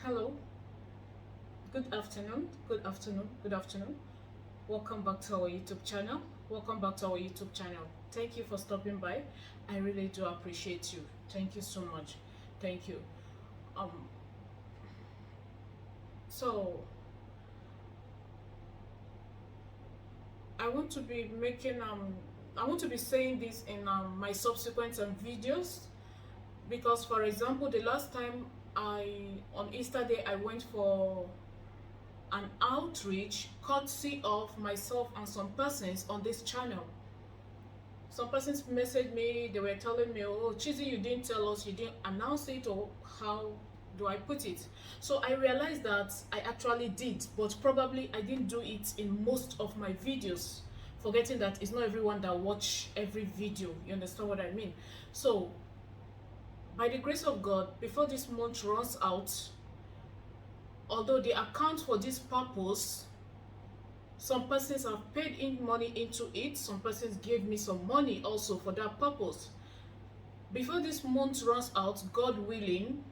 Hello, good afternoon, good afternoon, good afternoon. Welcome back to our YouTube channel. Welcome back to our YouTube channel. Thank you for stopping by. I really do appreciate you. Thank you so much. Thank you. Um, so I want to be making I want to be saying this in my subsequent videos because, for example, the last time on Easter Day I went for an outreach courtesy of myself and some persons on this channel. Some persons messaged me, they were telling me, oh Chizzy, you didn't tell us, you didn't announce it, or how do I put it? So I realized that I actually did, but probably I didn't do it in most of my videos, forgetting that it's not everyone that watch every video. You understand what I mean? So by the grace of God, before this month runs out, although the account for this purpose, some persons have paid in money into it, some persons gave me some money also for that purpose. Before this month runs out, God willing,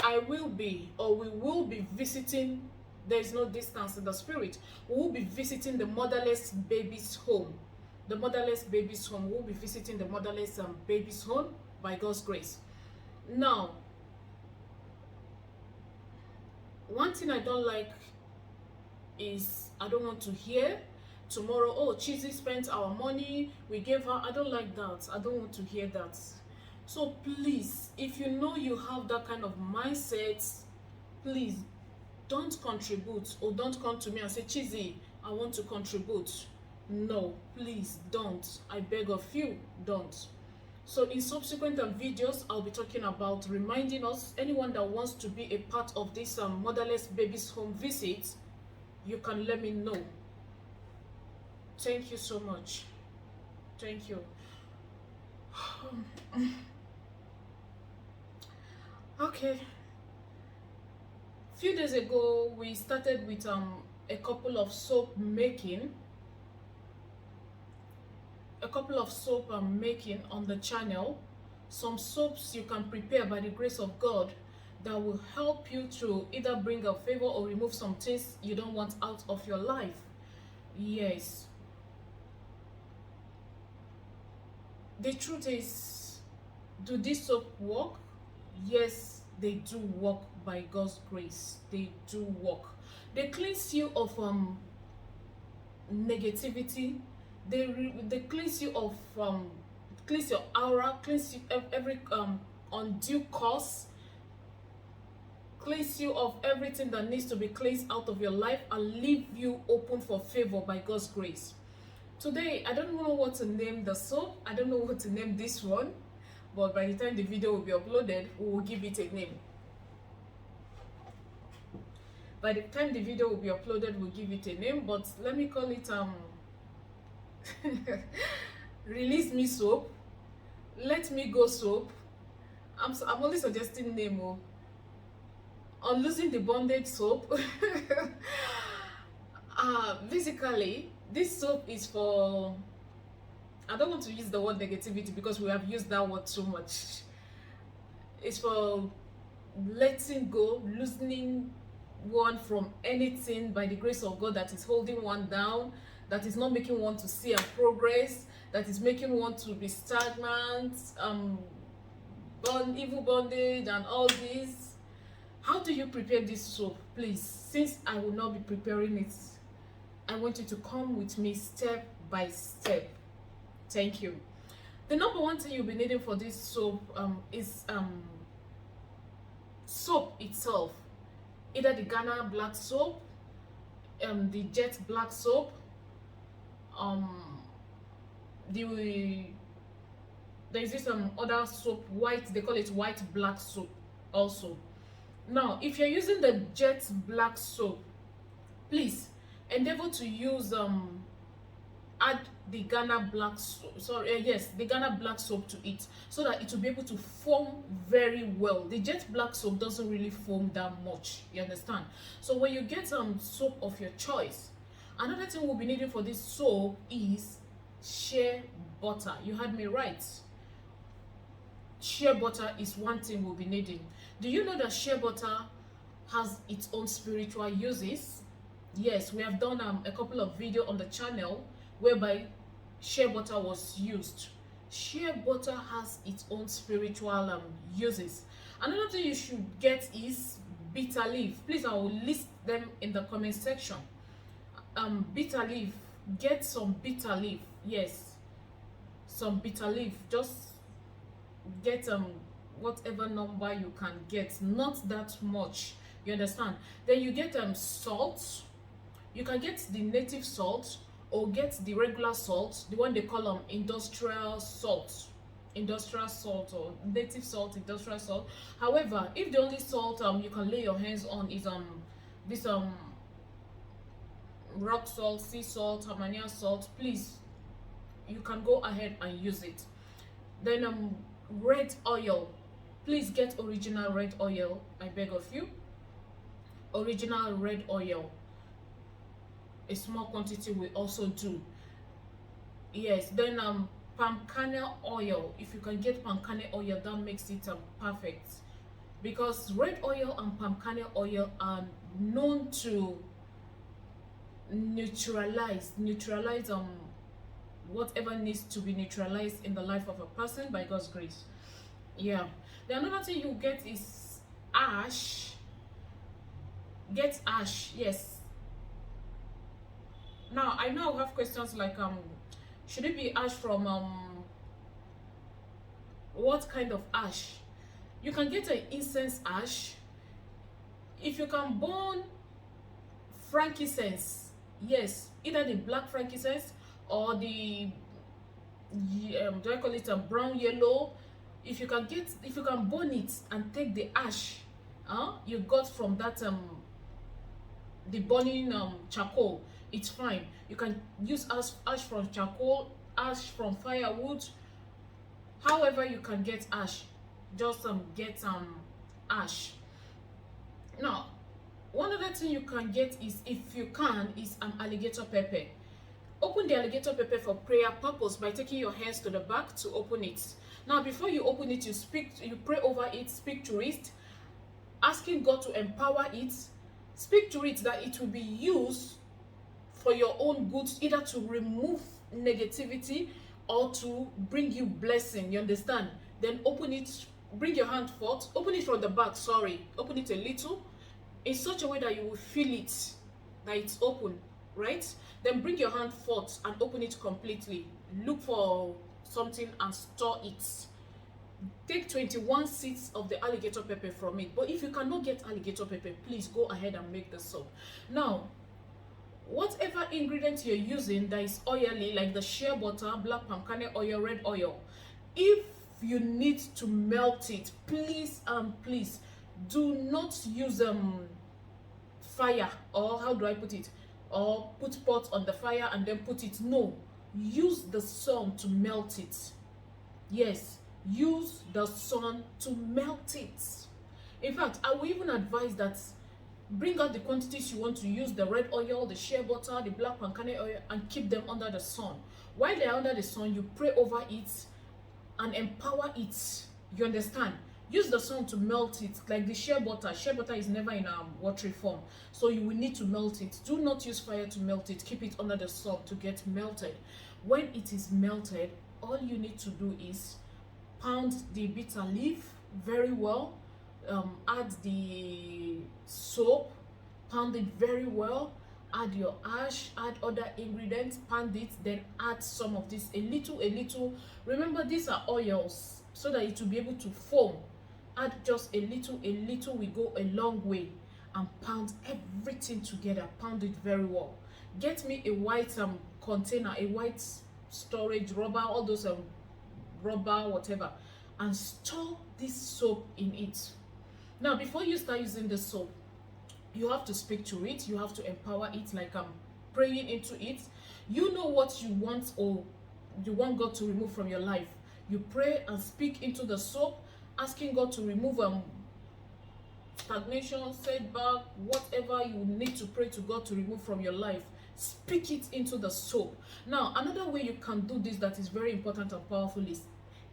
I will be, or we will be visiting, there is no distance in the spirit, we will be visiting the motherless babies home. The motherless babies home, we will be visiting the motherless babies home by God's grace. Now, one thing I don't like is I don't want to hear tomorrow, oh, Chizzy spent our money, we gave her. I don't like that. I don't want to hear that. So please, if you know you have that kind of mindset, please don't contribute, or don't come to me and say, Chizzy, I want to contribute. No, please don't. I beg of you, don't. So in subsequent videos, I'll be talking about reminding us, anyone that wants to be a part of this motherless babies home visit, you can let me know. Thank you so much. Thank you. Okay. Few days ago, we started with a couple of soap making. A couple of soap making on the channel. Some soaps you can prepare by the grace of God that will help you to either bring a favor or remove some things you don't want out of your life. Yes. The truth is, do these soap work? Yes, they do work by God's grace. They do work. They cleanse you of negativity. They cleanse you of cleanse your aura, cleanse you of every undue cause, cleanse you of everything that needs to be cleansed out of your life, and leave you open for favor by God's grace. Today, I don't know what to name the soap. I don't know what to name this one, but by the time the video will be uploaded, we will give it a name. By the time the video will be uploaded, we'll give it a name, but let me call it release me soap, let me go soap. I'm only suggesting name. On losing the bondage soap. Basically, this soap is for, I don't want to use the word negativity because we have used that word so much. It's for letting go, loosening one from anything by the grace of God that is holding one down, that is not making one to see a progress, that is making one to be stagnant, evil bondage and all this. How do you prepare this soap? Please, since I will not be preparing it, I want you to come with me step by step. Thank you. The number one thing you'll be needing for this soap is soap itself. Either the Ghana black soap, the jet black soap, there's this other soap, white, they call it white black soap also. Now, if you're using the jet black soap, please endeavor to use add the Ghana black soap, the Ghana black soap to it, so that it will be able to foam very well. The jet black soap doesn't really foam that much, you understand? So when you get soap of your choice, another thing we'll be needing for this soap is shea butter. You heard me right. shea butter is one thing we'll be needing. Do you know that shea butter has its own spiritual uses? Yes, we have done a couple of videos on the channel whereby shea butter was used. Shea butter has its own spiritual uses. Another thing you should get is bitter leaf. Please, I will list them in the comment section. Bitter leaf, get some bitter leaf. Yes, some bitter leaf. Just get whatever number you can get, not that much, you understand. Then you get salt. You can get the native salt or get the regular salt, the one they call industrial salt or native salt, industrial salt. However, if the only salt you can lay your hands on is this rock salt, sea salt, Himalayan salt, please, you can go ahead and use it. Then red oil, please get original red oil, I beg of you. Original red oil, a small quantity will also do. Yes. Then palm kernel oil, if you can get palm kernel oil, that makes it perfect, because red oil and palm kernel oil are known to neutralize whatever needs to be neutralized in the life of a person by God's grace. Yeah. The another thing you get is ash. Get ash. Yes. Now I know I have questions like should it be ash from what kind of ash? You can get an incense ash. If you can burn frankincense, yes, either the black frankincense or the do I call it a brown yellow. If you can burn it and take the ash you got from that the burning charcoal, it's fine. You can use ash from charcoal, ash from firewood, however you can get ash, just get ash. Now one other thing you can get is, if you can, is alligator pepper. Open the alligator pepper for prayer purpose by taking your hands to the back to open it. Now before you open it, you pray over it, speak to it, asking God to empower it. Speak to it that it will be used for your own good, either to remove negativity or to bring you blessing, you understand. Then open it, bring your hand forth, open it from the back, open it a little, in such a way that you will feel it, that it's open, right? Then bring your hand forth and open it completely. Look for something and store it. Take 21 seeds of the alligator pepper from it. But if you cannot get alligator pepper, please go ahead and make the soap. Now whatever ingredient you're using that is oily, like the shea butter, black palm kernel oil, red oil, if you need to melt it, please please do not use fire, or how do I put it, or put pot on the fire and then put it. No, use the sun to melt it. Yes, use the sun to melt it. In fact, I will even advise that bring out the quantities you want to use, the red oil, the shea butter, the black palm kernel oil, and keep them under the sun. While they are under the sun, you pray over it and empower it, you understand. Use the sun to melt it, like the shea butter. Shea butter is never in a watery form, so you will need to melt it. Do not use fire to melt it. Keep it under the sun to get melted. When it is melted, all you need to do is pound the bitter leaf very well, add the soap, pound it very well, add your ash, add other ingredients, pound it, then add some of this, a little. Remember, these are oils, so that it will be able to foam. Add just a little will go a long way, and pound everything together. Pound it very well. Get me a white container, a white storage rubber, all those rubber whatever, and store this soap in it. Now before you start using the soap, you have to speak to it, you have to empower it, like praying into it. You know what you want, or you want God to remove from your life. You pray and speak into the soap, asking God to remove stagnation, setback, whatever you need to pray to God to remove from your life. Speak it into the soap. Now another way you can do this that is very important and powerful is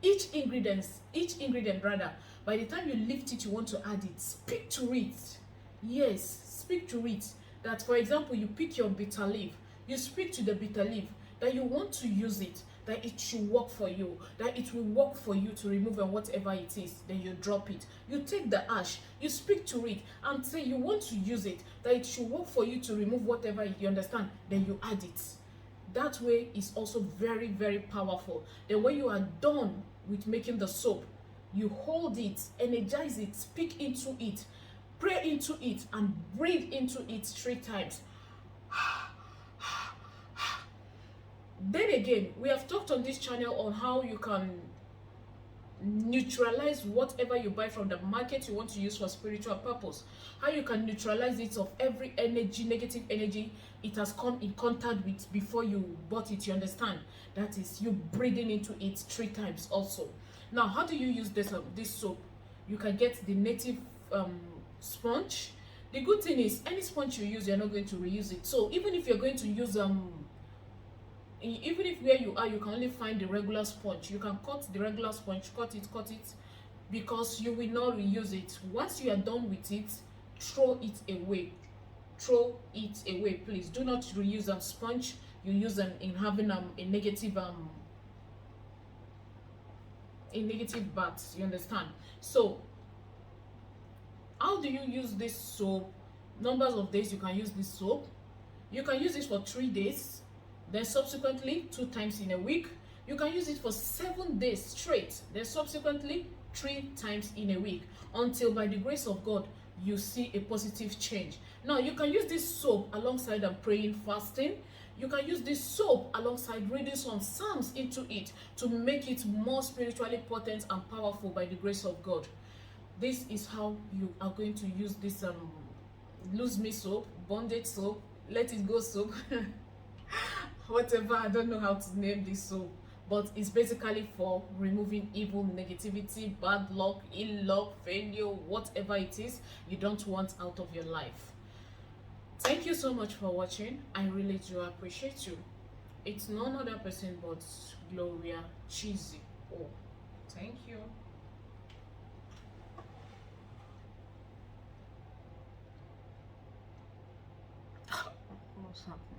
Each ingredient rather, by the time you lift it, you want to add it, speak to it. Yes, speak to it. That, for example, you pick your bitter leaf, you speak to the bitter leaf that you want to use it, that it should work for you, that it will work for you to remove and whatever it is. Then you drop it. You take the ash, you speak to it and say you want to use it, that it should work for you to remove whatever, you understand. Then you add it. That way is also very, very powerful. Then when you are done with making the soap, you hold it, energize it, speak into it, pray into it, and breathe into it 3 times. Then again, we have talked on this channel on how you can neutralize whatever you buy from the market you want to use for spiritual purpose. How you can neutralize it of every energy, negative energy it has come in contact with before you bought it, you understand. That is you breathing into it 3 times also. Now, how do you use this soap? You can get the native sponge. The good thing is, any sponge you use, you're not going to reuse it. So even if you're going to use even if where you are you can only find the regular sponge, you can cut the regular sponge, cut it, because you will not reuse it. Once you are done with it, throw it away. Throw it away, please. Do not reuse a sponge you use them in having a negative bath, you understand. So how do you use this soap? Numbers of days you can use this soap. You can use it for 3 days, then subsequently 2 times in a week. You can use it for 7 days straight, then subsequently 3 times in a week, until by the grace of God you see a positive change. Now, you can use this soap alongside praying, fasting. You can use this soap alongside reading some psalms into it to make it more spiritually potent and powerful by the grace of God. This is how you are going to use this Lose Me soap, Bondage soap, Let It Go soap, whatever. I don't know how to name this soap, but it's basically for removing evil, negativity, bad luck, ill luck, failure, whatever it is you don't want out of your life. Thank you so much for watching. I really do appreciate you. It's none other person but Gloria Cheesy. Oh, thank you. What's happening?